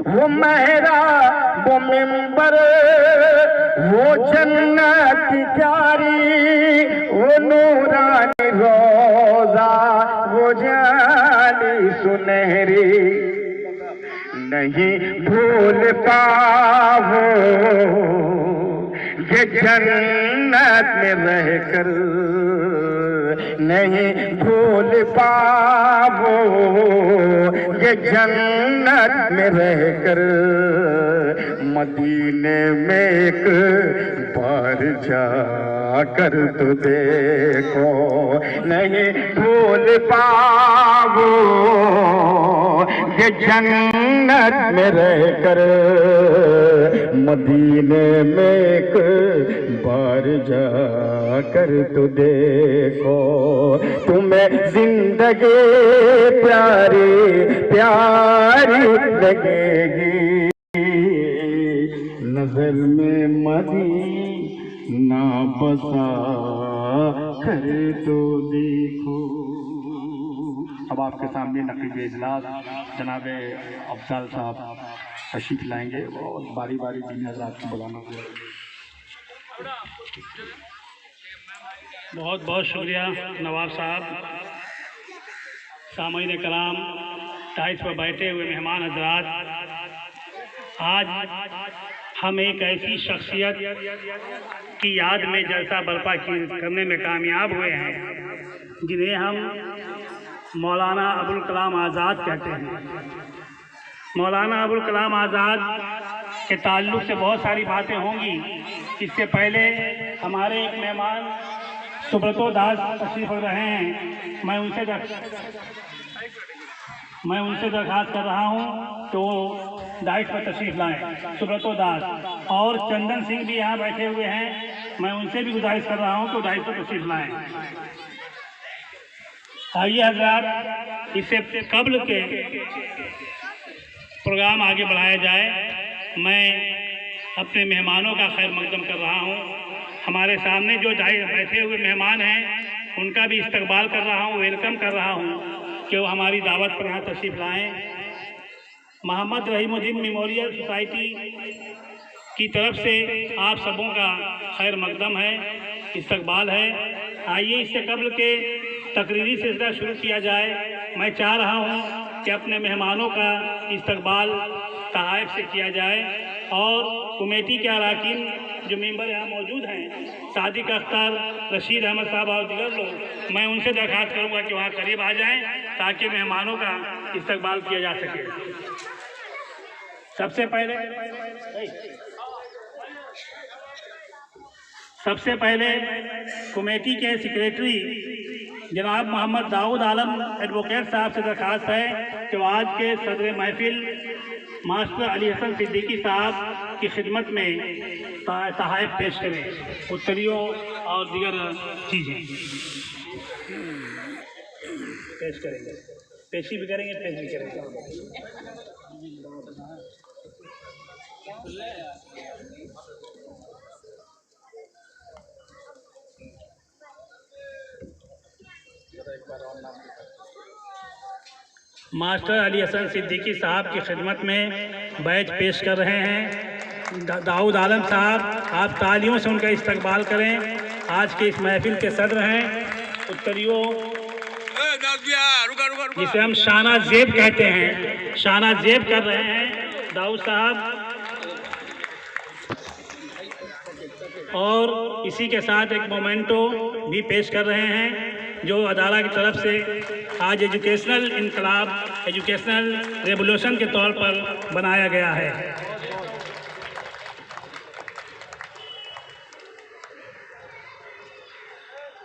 वो मेहरा वो मिंबर वो जन्नत की प्यारी वो नूरानी रोजा वो जाली सुनहरी नहीं भूल पाओ ये जन्नत में रहकर नहीं भूल पाओ ये जन्नत में रहकर मदीने में एक बार जाकर तो देखो नहीं भूल पाओ ये जन्नत में रहकर मदीने में एक बार जाकर तो देखो तुम्हें जिंदगी प्यारी प्यारी लगेगी नजर में मदीना बसा कर तो देखो। अब आपके सामने नकीब इजलास जनाब अफजल साहब तशरीफ लाएंगे और बारी बारी जिन हज़रात को बुलाना होगा। बहुत बहुत शुक्रिया नवाब साहब। सामईन कराम, टाइस पर बैठे हुए मेहमान हजरात, आज हम एक ऐसी शख्सियत की याद में जलसा बर्पा करने में कामयाब हुए हैं जिन्हें हम मौलाना अबुल कलाम आज़ाद कहते हैं। मौलाना अबुल कलाम आज़ाद के ताल्लुक़ से बहुत सारी बातें होंगी। इससे पहले हमारे एक मेहमान सुब्रतो दास तशरीफ रहे हैं, मैं उनसे दरख्वास्त कर रहा हूं तो डाइट पर तशरीफ लाएं। सुब्रतो दास और चंदन सिंह भी यहाँ बैठे हुए हैं, मैं उनसे भी गुजारिश कर रहा हूं तो डाइट पर तशरीफ लाएं। आइए हज़रात, इससे कब्ल के प्रोग्राम आगे बढ़ाया जाए, मैं अपने मेहमानों का खैर मकदम कर रहा हूं। हमारे सामने जो बैठे हुए मेहमान हैं उनका भी इस्तकबाल कर रहा हूं, वेलकम कर रहा हूं कि वो हमारी दावत पर यहाँ तशरीफ लाएँ। मोहम्मद रहीमुद्दीन मेमोरियल सोसाइटी की तरफ से आप सबों का खैर मकदम है, इस्तकबाल है। आइए इससे कब्ल के तकरीरी सिलसिला शुरू किया जाए। मैं चाह रहा हूँ कि अपने मेहमानों का इस्तकबाल तहाइफ से किया जाए और कमेटी के अरकान जो मेंबर यहाँ मौजूद हैं, सादिक अख्तर, रशीद अहमद साहब और दीगर लोग, मैं उनसे दरख्वास्त करूँगा कि वहाँ करीब आ जाएं ताकि मेहमानों का इस्तकबाल किया जा सके। सबसे पहले कमेटी के सेक्रेटरी जनाब मोहम्मद दाऊद आलम एडवोकेट साहब से दरख्वास्त है कि आज के सदर महफिल मास्टर अली हसन सिद्दीकी साहब की खिदमत में तहाइफ पेश करें, उत्तरियों और दीगर चीज़ें पेश करेंगे, पेशी भी करेंगे, पेश भी करेंगे। मास्टर अली हसन सिद्दीकी साहब की खिदमत में बैच पेश कर रहे हैं। दाऊद आलम साहब, आप तालियों से उनका इस्तकबाल करें। आज के इस महफिल के सदर हैं, उत्तरियों जिसे हम शाना जेब कहते हैं, शाना जेब कर रहे हैं दाऊद साहब। और इसी के साथ एक मोमेंटो भी पेश कर रहे हैं जो अदाला की तरफ से आज एजुकेशनल इनकलाब, एजुकेशनल रेवोल्यूशन के तौर पर बनाया गया है।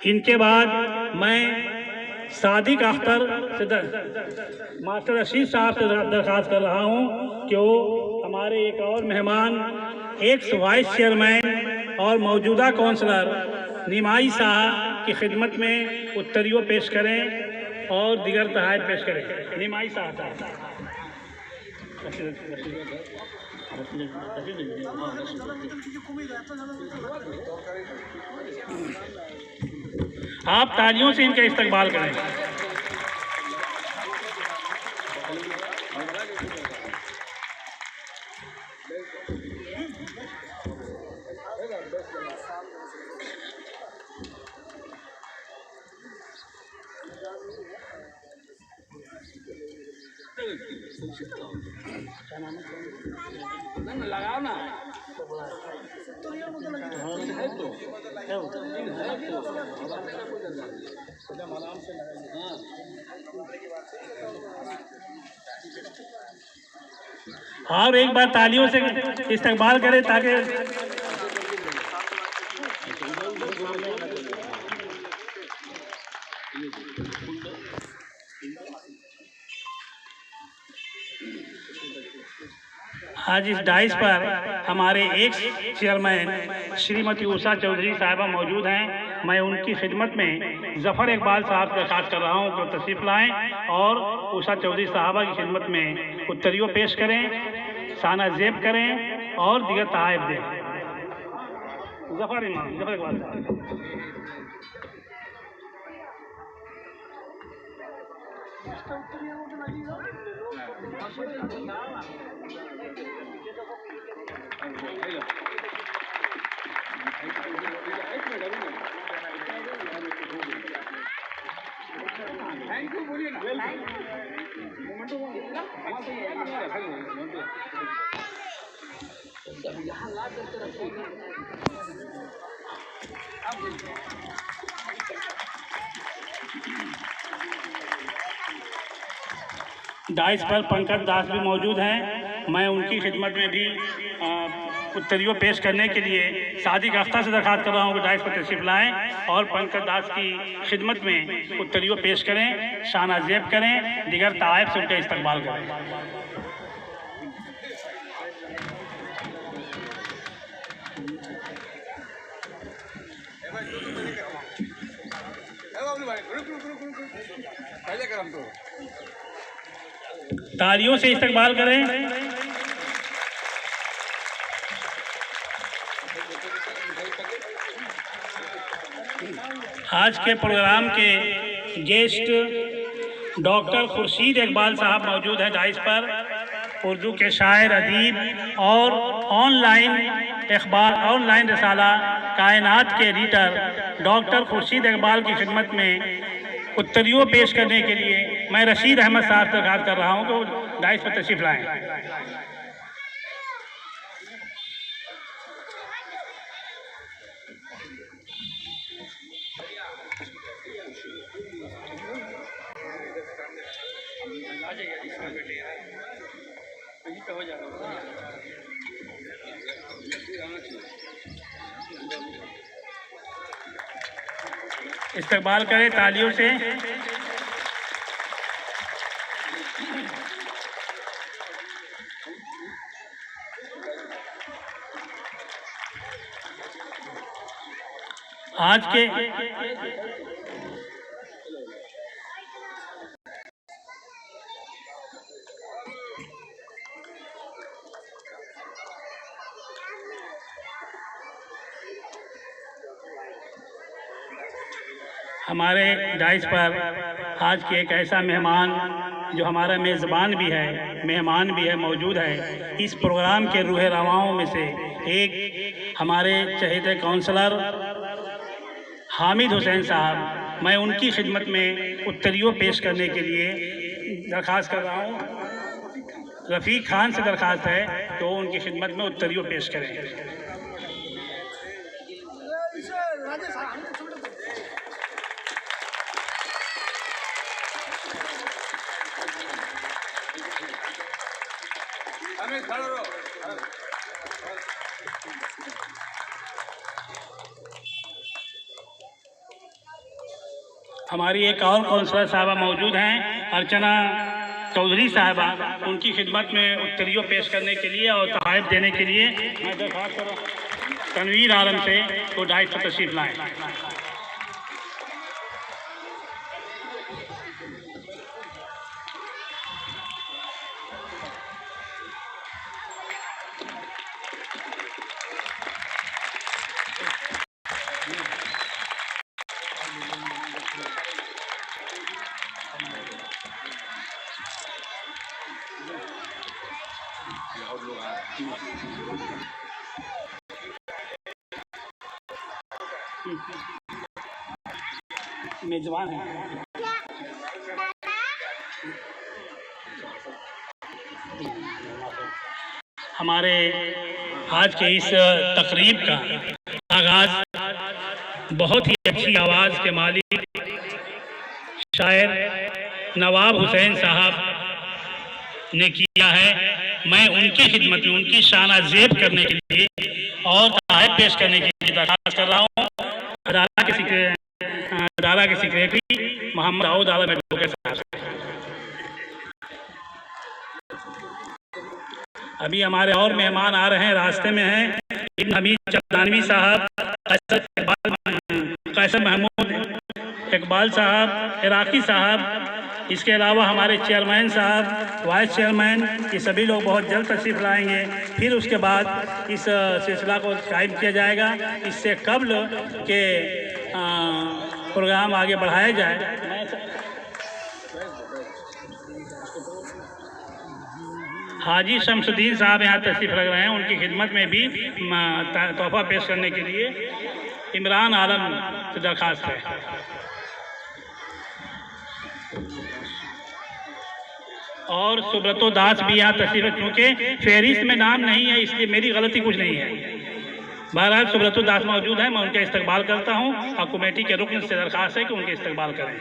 इनके बाद मैं सादिक अख्तर से मास्टर रशीद साहब से दरख्वास्त कर रहा हूँ कि वो हमारे एक और मेहमान, एक्स वाइस चेयरमैन और मौजूदा काउंसलर निमाई साहब की खिदमत में उत्तरियों पेश करें और दिगर तहाइफ पेश करें। निमाई साहब आप तालियों से इनका इस्तकबाल करें। लगाओ ना। और एक बार तालियों से इस्तकबाल करें ताकि आज इस डाइस पर हमारे एक चेयरमैन श्रीमती उषा चौधरी साहिबा मौजूद हैं। मैं उनकी खिदमत में ज़फ़र इकबाल साहब से दरख्वास्त कर रहा हूँ कि तशरीफ़ लाएँ और उषा चौधरी साहबा की खिदमत में उत्तरियों पेश करें, शाना ज़ेब करें और दीगर तहाइफ दें। ज़फ़र इकबाल साहब। डाइस पर पंकज दास भी मौजूद हैं। मैं उनकी खिदमत में भी उत्तरियों पेश करने के लिए सादिक अख्तर से दरख्वास्त कर रहा हूँ कि डाइस पर तशरीफ़ लाएँ और पंकज दास की खिदमत में उत्तरियों पेश करें, शाना ज़ेब करें, दिगर तहाइफ से उनका इस्तकबाल करें। तालियों से इस्तकबाल करें। आज के प्रोग्राम के गेस्ट डॉक्टर खुर्शीद इकबाल साहब मौजूद हैं डाइस पर। उर्दू के शायर, अदीब और ऑनलाइन रसाला कायनात के रीडर डॉक्टर खुर्शीद इकबाल की खिदमत में उत्तरियों पेश करने के लिए मैं रशीद अहमद साहब से दरख्वास्त कर रहा हूँ कि वो डाइस पर तशरीफ़ लाएँ। इस्तकबाल करें तालियों से। आज के हमारे डाइस पर आज के एक ऐसा मेहमान जो हमारा मेज़बान भी है, मेहमान भी है, मौजूद है। इस प्रोग्राम के रूह रवाओं में से एक हमारे चहेते काउंसलर हामिद हुसैन साहब, मैं उनकी खिदमत में उत्तरियों पेश करने के लिए दरख्वास्त कर रहा हूँ। रफ़ीक खान से दरख्वास्त है कि वो उनकी खिदमत में उत्तरियों पेश करें। हमारी एक और काउंसलर साहबा मौजूद हैं, अर्चना चौधरी साहबा। उनकी खिदमत में उत्तरियों पेश करने के लिए और तहाइफ देने के लिए मैं दरख्वास्त कर रहा हूँ तनवीर आलम से तो डाइस पर तशरीफ़ लाएँ। मेजबान है। हमारे आज के इस तकरीब का आगाज़ बहुत ही अच्छी आवाज़ के मालिक शायर नवाब हुसैन साहब ने किया है। मैं उनकी खिदमत में उनकी शाना ज़ेब करने के लिए और तारीफ पेश करने के लिए दरख्वास्त कर रहा हूँ अदारा के सेक्रेटरी मोहम्मद दाऊद आला मेडो के साथ। अभी हमारे और मेहमान आ रहे हैं, रास्ते में हैं इब्न हमीद चंदानवी साहब, कैसर महमूद इकबाल साहब, इराकी साहब, इसके अलावा हमारे चेयरमैन साहब, वाइस चेयरमैन, ये सभी लोग बहुत जल्द तशरीफ़ लाएंगे। फिर उसके बाद इस सिलसिला को कायम किया जाएगा। इससे कब्ल के प्रोग्राम आगे बढ़ाया जाए। हाजी शमसुद्दीन साहब यहाँ तशरीफ़ रख रहे हैं, उनकी खिदमत में भी तोहफ़ा पेश करने के लिए इमरान आलम से दरख्वास्त है। और सुब्रतो दास भी यहाँ तशरीफ़ है, क्योंकि फहरिस्त में नाम नहीं है इसलिए मेरी गलती कुछ नहीं है। बहरहाल सुब्रतो दास मौजूद है, मैं उनका इस्तकबाल करता हूँ और कमेटी के रुकन से दरख्वास्त है कि उनके इस्तकबाल करें।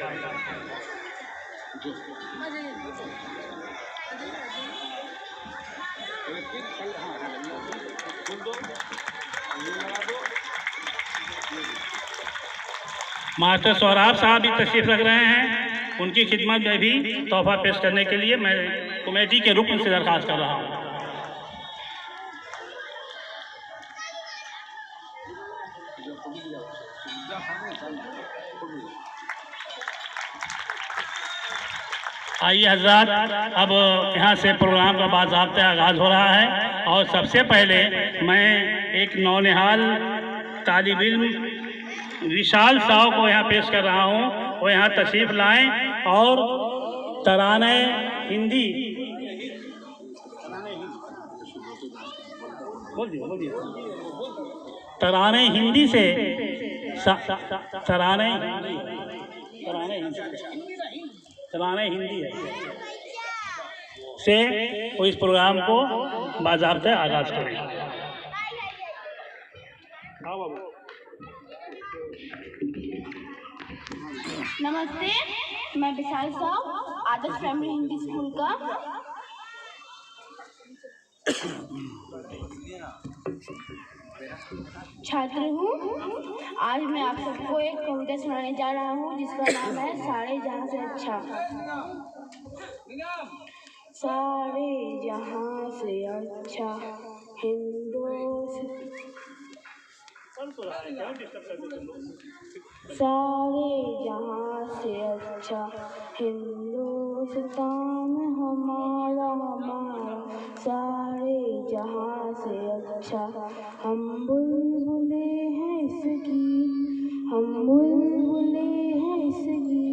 मास्टर सोहराब साहब भी तशरीफ़ रख रहे हैं, उनकी खिदमत में भी तोहफ़ा पेश करने के लिए मैं कमेटी के रुकन से दरख्वास्त कर रहा हूँ। आइए हज़रात, अब यहाँ से प्रोग्राम का बाज़ाब्ता आगाज़ हो रहा है और सबसे पहले मैं एक नौनिहाल तालिब इल्म विशाल साहब को यहाँ पेश कर रहा हूँ। वो यहाँ तशरीफ़ लाएं और तराने हिंदी तराने हिंदी से तराने हिंदी है से वो इस प्रोग्राम को बाज़ाब्ता आगाज़ करें। नमस्ते, मैं विशाल साहब आदर्श प्राइमरी हिंदी स्कूल का छात्र हूँ। आज मैं आप सबको एक कविता सुनाने जा रहा हूँ जिसका नाम है सारे जहाँ से अच्छा। सारे जहाँ से अच्छा हिंदुस्तान, सारे जहाँ से अच्छा हिंदुस्तान हमारा हमारा, सारे जहाँ से अच्छा हम बुलबुले हैं इसकी, हम बुलबुले हैं इसकी,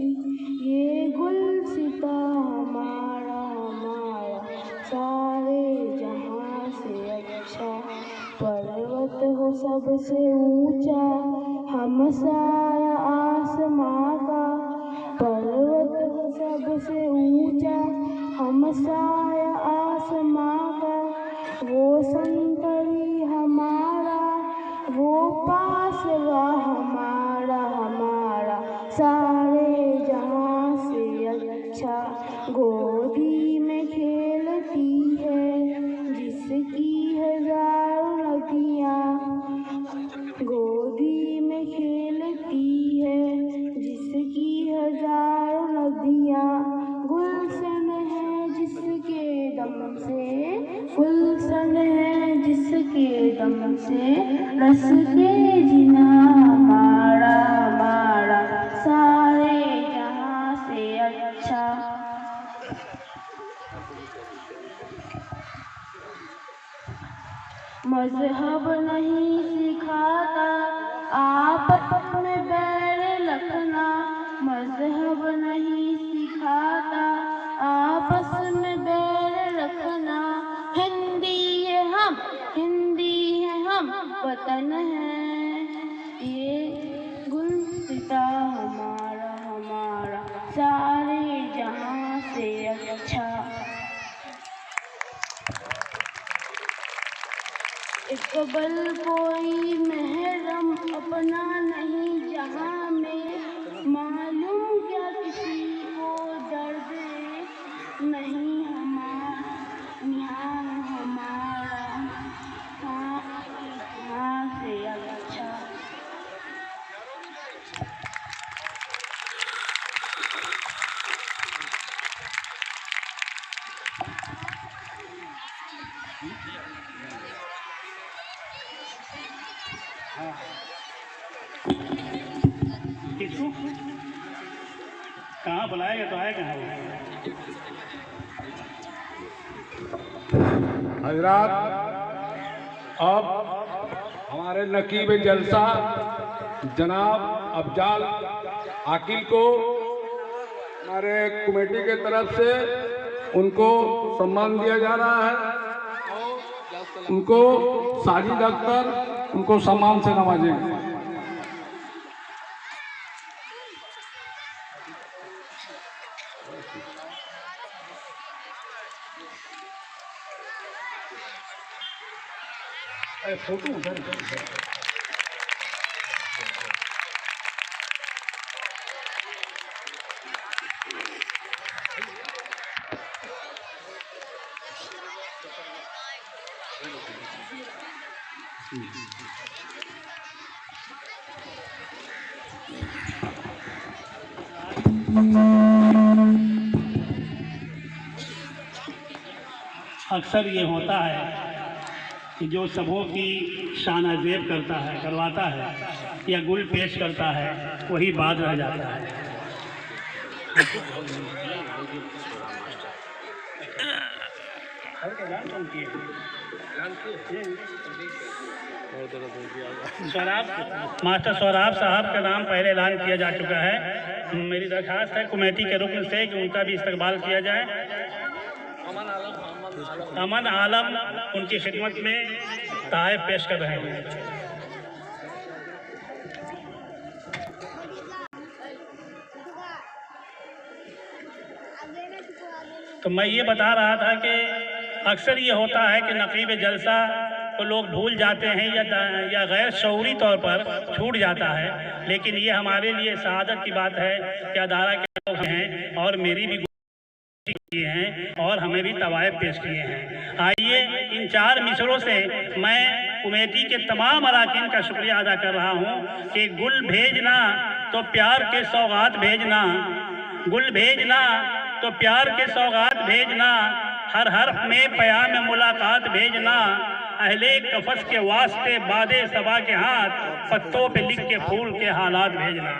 ये गुलसिता हमारा हमारा, सारे जहाँ से अच्छा। पर्वत हो सबसे ऊंचा हम साया आसमां का, पर्वत हो सबसे ऊंचा हम साया आसमां का, वो संतरी हमारा वो पासवा हमारा हमारा, सारे जहाँ से अच्छा। गोदी में खेलती है जिसकी हजारों नदियाँ, गोदी में खेलती है जिसकी हजारों नदियाँ, गुलशन है जिसके दम से, गुलशन है जिसके दम से, रस के जिना हमारा हमारा, सारे जहाँ से अच्छा। मज़हब नहीं सिखाता आपस में बैर रखना, मज़हब नहीं सिखाता आपस में बैर रखना, हिंदी है हम, हिंदी है हम, वतन है ये गुलसिता हमारा हमारा, सारे जहाँ से अच्छा। इकबल कोई महरम अपना नहीं जहां में, मालूम क्या किसी को दर्द नहीं हमारा हाँ से अच्छा। किसको कहाँ बुलाएगा तो आएगा। हजरात, अब हमारे नकीब जलसा जनाब अफजाल आकिल को हमारे कमेटी के तरफ से उनको सम्मान दिया जा रहा है। उनको साजिद अख्तर उनको सम्मान से नवाजेंगे। फोटो उधर अक्सर ये होता है कि जो सबों की शान-ए-ज़ेब करवाता है या गुल पेश करता है वही बात रह जाता है। मास्टर सौराब साहब का नाम पहले ऐलान किया जा चुका है। मेरी दरख्वास्त है कमेटी के रुकन से कि उनका भी इस्तकबाल किया जाए। अमन आलम उनकी खिदमत में ताइफ पेश कर रहे हैं। तो मैं ये बता रहा था कि अक्सर ये होता है कि नकीब जलसा को लोग भूल जाते हैं या गैर शऊरी तौर पर छूट जाता है, लेकिन ये हमारे लिए सआदत की बात है कि अदारा के लोग हैं और मेरी भी किए हैं और हमें भी तवाइफ पेश किए हैं। आइए इन 4 मिसरों से मैं कमेटी के तमाम अरकान का शुक्रिया अदा कर रहा हूँ कि गुल भेजना तो प्यार के सौगात भेजना, गुल भेजना तो प्यार के सौगात भेजना, हर हर्फ में प्याम मुलाकात भेजना, अहले कफस के वास्ते बादे सबा के हाथ पत्तों पे लिख के फूल के हालात भेजना।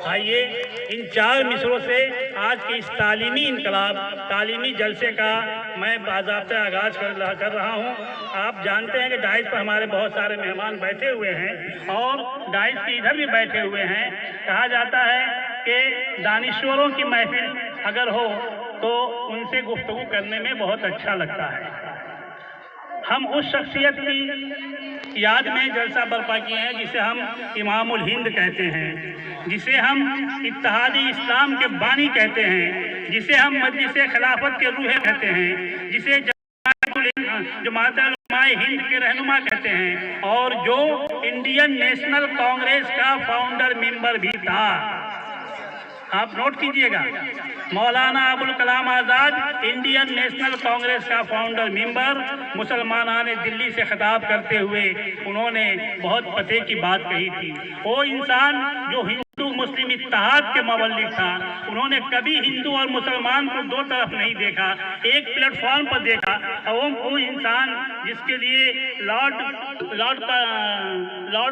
आइए इन 4 मिसरों से आज के इस तालीमी इनकलाब, तालीमी जलसे का मैं बाज़ाब्ता आगाज़ कर रहा हूँ। आप जानते हैं कि डाइस पर हमारे बहुत सारे मेहमान बैठे हुए हैं और डाइस के इधर भी बैठे हुए हैं। कहा जाता है कि दानिश्वरों की महफिल अगर हो तो उनसे गुफ्तगू करने में बहुत अच्छा लगता है। हम उस शख्सियत की याद में जलसा बर्पा किए हैं जिसे हम इमामुल हिंद कहते हैं, जिसे हम इत्तेहादी इस्लाम के बानी कहते हैं, जिसे हम मजलिस खिलाफत के रूह कहते हैं, जिसे जमात उलमाए हिंद के रहनुमा कहते हैं और जो इंडियन नेशनल कांग्रेस का फाउंडर मेंबर भी था। आप नोट कीजिएगा, मौलाना अबुल कलाम आज़ाद इंडियन नेशनल कांग्रेस का फाउंडर मेंबर, मुसलमानाने दिल्ली से खिताब करते हुए उन्होंने बहुत पते की बात कही थी। वो इंसान जो हिंदू मुस्लिम इत्तेहाद के मुबल्लिग था, उन्होंने कभी हिंदू और मुसलमान को दो तरफ नहीं देखा, एक प्लेटफॉर्म पर देखा। और वो इंसान जिसके लिए लॉर्ड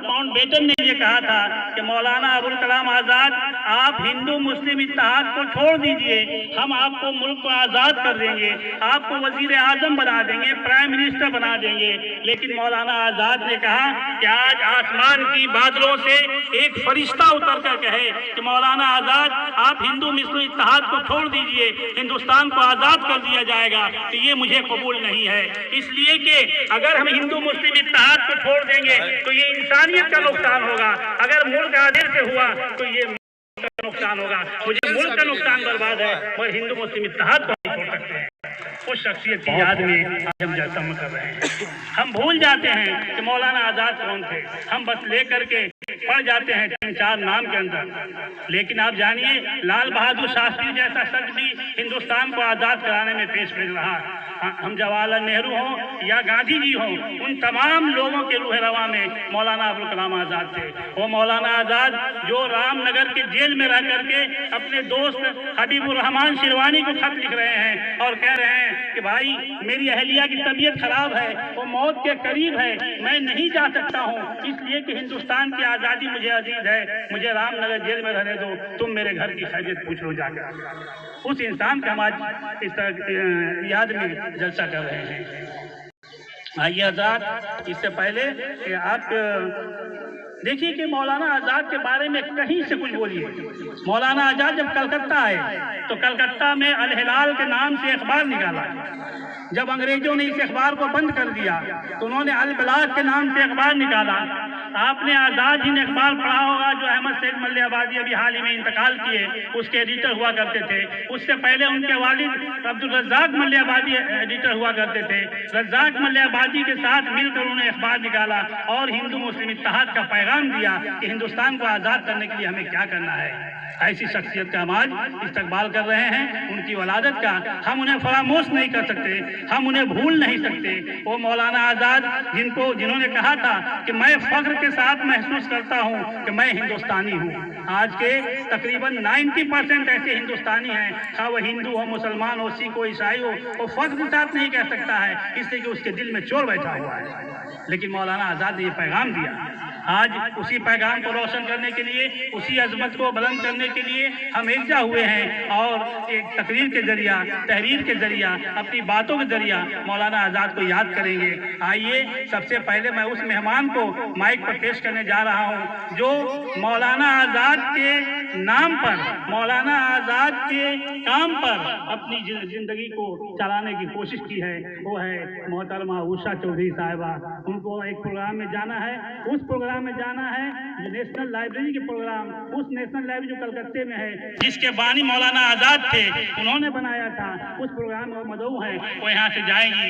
माउंटबेटन ने ये कहा था कि मौलाना अबुल कलाम आज़ाद आप हिंदू मुस्लिम इत्तेहाद को छोड़ दीजिए, हम आपको मुल्क को आज़ाद कर देंगे, आपको वजीर आजम बना देंगे, प्राइम मिनिस्टर बना देंगे। लेकिन मौलाना आज़ाद ने कहा कि आज आसमान की बादलों से एक फरिश्ता उतर कर कहे कि मौलाना आज़ाद आप हिंदू मुस्लिम इत्तेहाद को छोड़ दीजिए, हिंदुस्तान को आज़ाद कर दिया जाएगा, तो ये मुझे कबूल नहीं है। इसलिए कि अगर हम हिंदू मुस्लिम इत्तेहाद को छोड़ देंगे तो ये इंसानियत का नुकसान होगा, अगर मुल्क आदिल से हुआ तो ये नुकसान होगा। मुझे मुल्क का नुकसान बर्बाद है और हिंदू मुस्लिम इत्तेहाद को नहीं छोड़ सकते हैं। उस शख्सियत की याद में आज हम जलसा कर रहे हैं। हम भूल जाते हैं कि मौलाना आज़ाद कौन थे, हम बस ले करके पढ़ जाते हैं 3-4 नाम के अंदर। लेकिन आप जानिए, लाल बहादुर शास्त्री जैसा शख्स भी हिंदुस्तान को आज़ाद कराने में पेश रहा। हम जवाहरलाल नेहरू हों या गांधी जी हों, उन तमाम लोगों के रूह रवा में मौलाना अबुल कलाम आज़ाद थे। वो मौलाना आज़ाद जो रामनगर के जेल में रह करके अपने दोस्त हबीबुर रहमान शिरवानी को खत लिख रहे हैं और कह रहे हैं कि भाई मेरी अहलिया की तबीयत खराब है, वो मौत के करीब है, मैं नहीं जा सकता हूँ, इसलिए कि हिंदुस्तान की आज़ादी मुझे अजीज है, मुझे रामनगर जेल में रहने दो, तुम मेरे घर की खैरियत पूछ लो जाकर। उस इंसान का हम आज इस तरह याद में जलसा कर रहे हैं। आइए आज़ाद, इससे पहले कि आप देखिए कि मौलाना आज़ाद के बारे में कहीं से कुछ बोलिए। मौलाना आज़ाद जब कलकत्ता आए तो कलकत्ता में अल हिलाल के नाम से अखबार निकाला। जब अंग्रेजों ने इस अखबार को बंद कर दिया तो उन्होंने अल बलाग के नाम से अखबार निकाला। आपने आज़ाद जी ने अखबार पढ़ा होगा जो अहमद सैद मल्लियाबादी अभी हाल ही में इंतकाल किए, उसके एडिटर हुआ करते थे। उससे पहले उनके वालिद अब्दुल रज़्ज़ाक मल्लियाबादी एडिटर हुआ करते थे। रज़्ज़ाक मल्लियाबादी के साथ मिलकर उन्होंने अखबार निकाला और हिंदू मुस्लिम इत्तेहाद का पैगाम दिया कि हिंदुस्तान को आज़ाद करने के लिए हमें क्या करना है। ऐसी शख्सियत का हम आज इस्तकबाल कर रहे हैं, उनकी वलादत का। हम उन्हें फरामोश नहीं कर सकते, हम उन्हें भूल नहीं सकते। वो मौलाना आज़ाद जिन्होंने कहा था कि मैं फख्र के साथ महसूस करता हूँ कि मैं हिंदुस्तानी हूँ। आज के तकरीबन 90% ऐसे हिंदुस्तानी हैं, चाहे वो हिंदू हो, मुसलमान हो, सिख हो, ईसाई हो, वो फख्र के साथ नहीं कह सकता है, इसलिए कि उसके दिल में चोर बैठा हुआ है। लेकिन मौलाना आज़ाद ने ये पैगाम दिया। आज उसी पैगाम को रोशन करने के लिए, उसी अजमत को बुलंद करने के लिए हम एकजा हुए हैं और एक तकरीर के जरिया, तहरीर के जरिया, अपनी बातों के जरिया मौलाना आज़ाद को याद करेंगे। आइए सबसे पहले मैं उस मेहमान को माइक पर पेश करने जा रहा हूं जो मौलाना आज़ाद के नाम पर, मौलाना आज़ाद के काम पर अपनी जिंदगी को चलाने की कोशिश की है। वो है मोहतरमा उषा चौधरी साहिबा। उनको एक प्रोग्राम में जाना है, उस प्रोग्राम में जाना है जो नेशनल लाइब्रेरी के प्रोग्राम, उस नेशनल लाइब्रेरी जो कलकत्ते में है, जिसके बानी मौलाना आज़ाद थे, उन्होंने बनाया था। उस प्रोग्राम में मदऊ है, वो यहाँ से जाएंगी।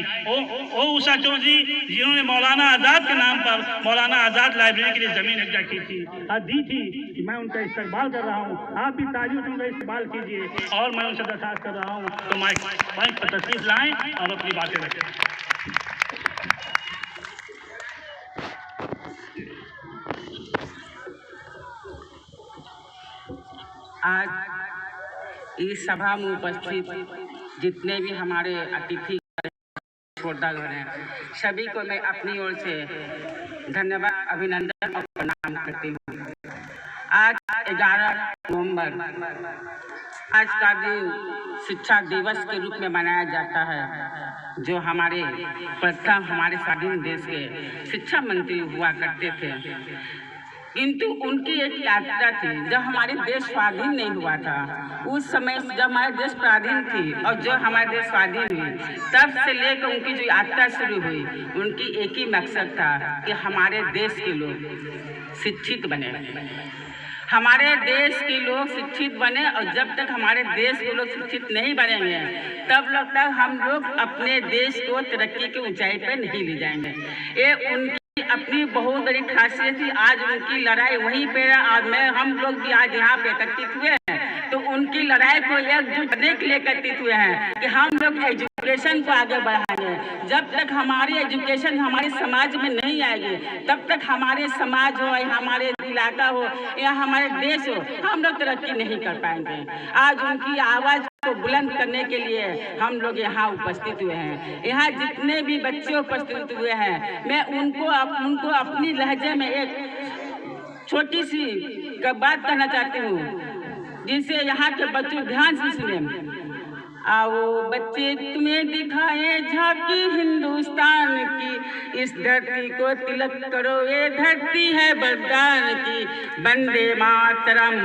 ओ उषा चौधरी जिन्होंने मौलाना आज़ाद के नाम पर मौलाना आज़ाद लाइब्रेरी के लिए जमीन एकजा की थी, दी थी, कि मैं उनका इस्तकबाल कर रहा हूँ। आप भी ताजियों से उनका इस्तकबाल कीजिए और मैं उनसे दरखास्त कर रहा हूँ तो माइक पर तशरीफ लाएं और अपनी बातें रखें। आज इस सभा में उपस्थित जितने भी हमारे अतिथि श्रोतागण हैं, सभी को मैं अपनी ओर से धन्यवाद, अभिनंदन और प्रणाम करती हूँ। आज 11 नवंबर आज का दिन शिक्षा दिवस के रूप में मनाया जाता है। जो हमारे प्रथम हमारे स्वाधीन देश के शिक्षा मंत्री हुआ करते थे, किंतु उनकी एक यात्रा थी जब हमारे देश स्वाधीन नहीं हुआ था। उस समय जब हमारे देश स्वाधीन थी और जो हमारे देश स्वाधीन हुई, तब से लेकर उनकी जो यात्रा शुरू हुई, उनकी एक ही मकसद था कि हमारे देश के लोग शिक्षित बने, हमारे देश के लोग शिक्षित बने। और जब तक हमारे देश के लोग शिक्षित नहीं बनेंगे, तब तक हम लोग अपने देश को तरक्की की ऊंचाई पर नहीं ले जाएंगे। ये उनकी अपनी बहुत बड़ी खासियत थी। आज उनकी लड़ाई वहीं पे है। आज हम लोग भी आज यहाँ पे एकत्रित हुए हैं तो उनकी लड़ाई को एकजुट करने के लिए एकत्रित हुए हैं कि हम लोग एजुकेशन को आगे बढ़ाएंगे। जब तक हमारी एजुकेशन हमारे समाज में नहीं आएगी, तब तक हमारे समाज हो, हमारे इलाका हो या हमारे देश हो, हम लोग तरक्की नहीं कर पाएंगे। आज उनकी आवाज़ को बुलंद करने के लिए हम लोग यहाँ उपस्थित हुए हैं। यहाँ जितने भी बच्चे उपस्थित हुए हैं, मैं उनको अपनी लहजे में एक छोटी सी बात कहना चाहती हूँ, जिसे यहाँ के बच्चे ध्यान से सुने। आओ बच्चे तुम्हें दिखाए झांकी हिंदुस्तान की, इस धरती को तिलक करो, ये धरती है बलिदान की। वंदे मातरम,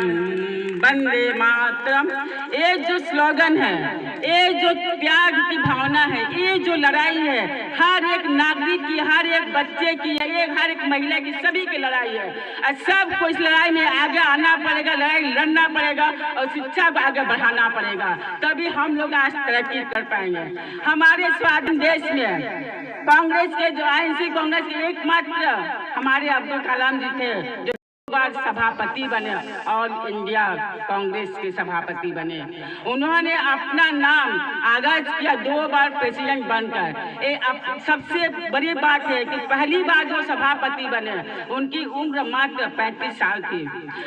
वंदे मातरम। ये जो स्लोगन है, ये जो त्याग की भावना है, ये जो लड़ाई है, हर एक नागरिक की, हर एक बच्चे की, हर एक महिला की, सभी की लड़ाई है। और सबको इस लड़ाई में आगे आना पड़ेगा, लड़ाई लड़ना पड़ेगा और शिक्षा को आगे बढ़ाना पड़ेगा, तभी हम लोग आज तरक्की कर पाएंगे। हमारे स्वाधीन देश में कांग्रेस के जो ANC कांग्रेस के एकमात्र हमारे अब्दुल कलाम जी थे, जो 2 बार सभापति बने और इंडिया कांग्रेस के सभापति बने। उन्होंने अपना नाम आगाज किया 2 बार प्रेसिडेंट बनकर। सबसे बड़ी बात है कि पहली बार जो सभापति बने उनकी उम्र मात्र 35 साल थी।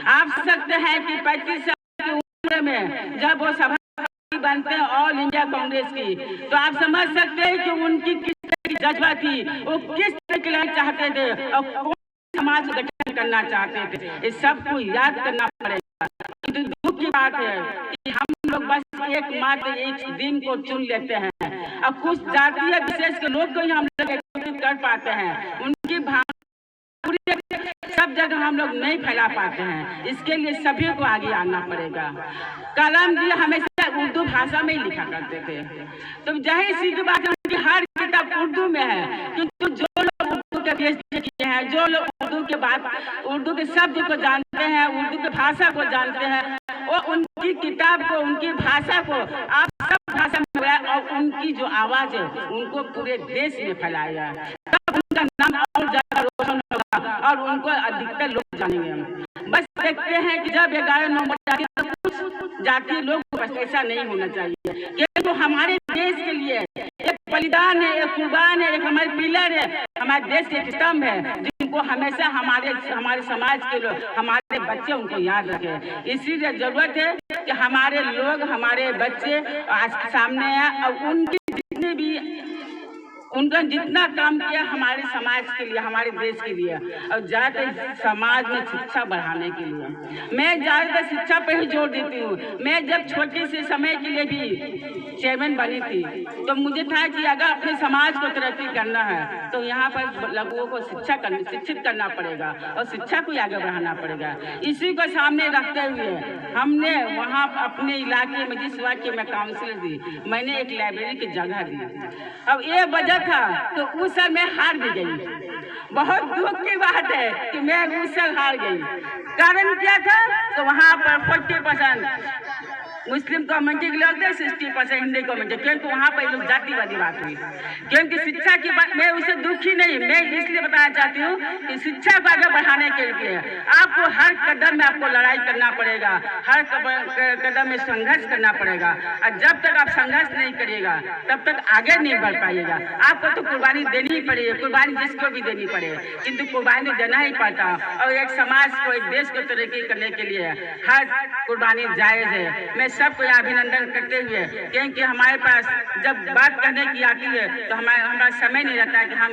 आप सोच सकते हैं कि 35 साल की उम्र में जब वो सभापति बनते हैं ऑल इंडिया कांग्रेस की, तो आप समझ सकते हैं कि उनकी किस तरह की जज्बा थी, वो किस तरह के लिए चाहते थे और कौन समाज को गठन करना चाहते थे। इस सब को याद करना पड़ेगा। तो दुख की बात है कि हम लोग बस एकमात्र एक दिन को चुन लेते हैं और कुछ जातीय विशेष के लोग को ही हम लोग एकत्रित कर पाते हैं। उनकी भावना सब जगह हम लोग नहीं फैला पाते हैं। इसके लिए सभी को आगे आना पड़ेगा। कलाम जी हमेशा उर्दू भाषा में ही लिखा करते थे, तो जाहिर सी की बात है उनकी हर किताब उर्दू में है। क्योंकि जो लोग उर्दू के PhD किए हैं, जो लोग उर्दू के शब्द को जानते हैं, उर्दू के भाषा को जानते हैं, वो उनकी किताब को, उनकी भाषा को आप सब भाषा में और उनकी जो आवाज है उनको पूरे देश में फैलाया, तब उनका नाम और ज्यादा रोशन होगा और उनको अधिकतर लोग जानेंगे। बस देखते हैं कि जब 11 नवंबर जातीय लोग बस ऐसा नहीं होना चाहिए, क्योंकि हमारे देश के लिए एक बलिदान है, एक कुर्बान है, एक हमारे पिलर है, हमारे देश के स्तंभ है, जिनको हमेशा हमारे समाज के लोग, हमारे बच्चे उनको याद रखें। इसीलिए जरूरत है कि हमारे लोग, हमारे बच्चे आज सामने हैं और उनका जितना काम किया हमारे समाज के लिए, हमारे देश के लिए और ज़्यादातर समाज में शिक्षा बढ़ाने के लिए मैं ज़्यादातर शिक्षा पर ही जोर देती हूँ। मैं जब छोटे से समय के लिए भी चेयरमैन बनी थी तो मुझे था कि अगर अपने समाज को तरक्की करना है तो यहाँ पर लोगों को शिक्षित करना पड़ेगा और शिक्षा को आगे बढ़ाना पड़ेगा। इसी को सामने रखते हुए हमने वहाँ अपने इलाके में, जिस वार्ड में काउंसिलर थी, मैंने एक लाइब्रेरी की जगह दी। अब ये वजह था तो उस साल मैं हार भी गई। बहुत दुख की बात है कि मैं उस साल हार गई। कारण क्या था? तो वहाँ पर 40% मुस्लिम कम्युनिटी के लोग थे, 60% हिंदी कम्युनिटी, क्योंकि वहाँ पर लोग जातिवादी बात हुई। क्योंकि शिक्षा की बात, मैं उससे दुखी नहीं, मैं इसलिए बताना चाहती हूँ कि शिक्षा को आगे बढ़ाने के लिए आपको हर कदम में आपको लड़ाई करना पड़ेगा, हर कदम में संघर्ष करना पड़ेगा। और जब तक आप संघर्ष नहीं करिएगा तब तक आगे नहीं बढ़ पाइएगा। आपको तो कुर्बानी देनी ही पड़ेगी, कुर्बानी जिसको भी देनी पड़े, किंतु कुर्बानी देना ही पड़ता। और एक समाज को, एक देश को तरक्की करने के लिए हर कुर्बानी जायज़ है। मैं सबको अभिनंदन करते हुए, क्योंकि हमारे पास जब बात करने की आती है तो हमारा समय नहीं रहता कि हम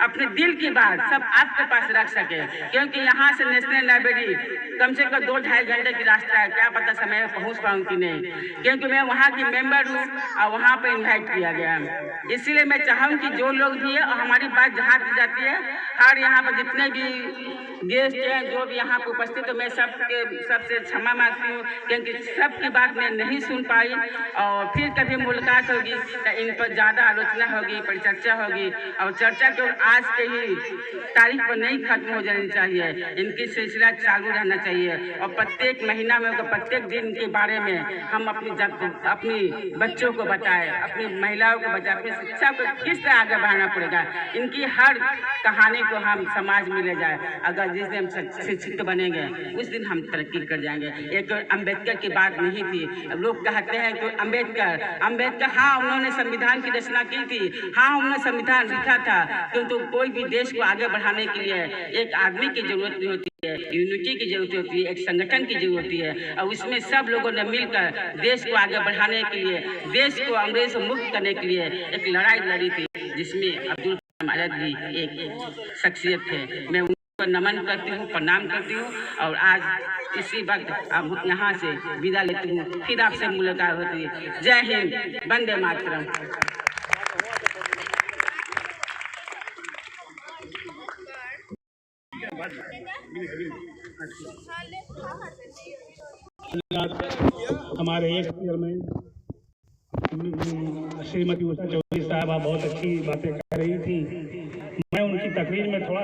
अपने दिल की बात सब आपके पास रख सके। क्योंकि यहाँ से नेशनल लाइब्रेरी कम से कम 2-2.5 घंटे की रास्ता है, क्या पता समय में पहुँच पाऊँ कि नहीं, क्योंकि मैं वहाँ की मेंबर हूँ और वहाँ पर इन्वाइट किया गया है। इसीलिए मैं चाहूँ कि जो लोग भी है और हमारी बात जहाँ की जाती है, हर यहाँ पर जितने भी गेस्ट हैं, जो भी यहाँ पर उपस्थित है, मैं सबसे क्षमा मांगती हूँ, क्योंकि सबकी बात मैं नहीं सुन पाई। और फिर कभी मुलाकात होगी तो इन पर ज़्यादा आलोचना होगी, परिचर्चा होगी और चर्चा को आज के ही तारीख पर नहीं खत्म हो जानी चाहिए, इनकी सिलसिला चालू रहना चाहिए। और प्रत्येक महीना में, प्रत्येक दिन के बारे में हम अपनी बच्चों को बताएं, अपनी महिलाओं को बताएं, अपनी शिक्षा को किस तरह आगे बढ़ाना पड़ेगा। इनकी हर कहानी को हम समाज में ले जाए। अगर जिस दिन हम शिक्षित बनेंगे उस दिन हम तरक्की कर जाएंगे। एक अम्बेडकर की बात नहीं थी। लोग कहते हैं कि अम्बेडकर हाँ उन्होंने संविधान की रचना की थी, हाँ उन्होंने संविधान लिखा था, किंतु कोई भी देश को आगे बढ़ाने के लिए एक आदमी की जरूरत नहीं होती है, यूनिटी की जरूरत होती है, एक संगठन की जरूरत होती है। और उसमें सब लोगों ने मिलकर देश को आगे बढ़ाने के लिए, देश को अंग्रेज से मुक्त करने के लिए एक लड़ाई लड़ी थी, जिसमें अब्दुल कलाम आजाद भी एक शख्सियत थे। मैं उनको नमन करती हूँ, प्रणाम करती हूँ। और आज इसी वक्त अब यहाँ से विदा लेती हूँ, फिर आपसे मुलाकात होती है। जय हिंद, वंदे मातरम। हमारे एक चेयरमैन श्रीमती उषा चौधरी साहबा बहुत अच्छी बातें कह रही थी। मैं उनकी तकरीर में थोड़ा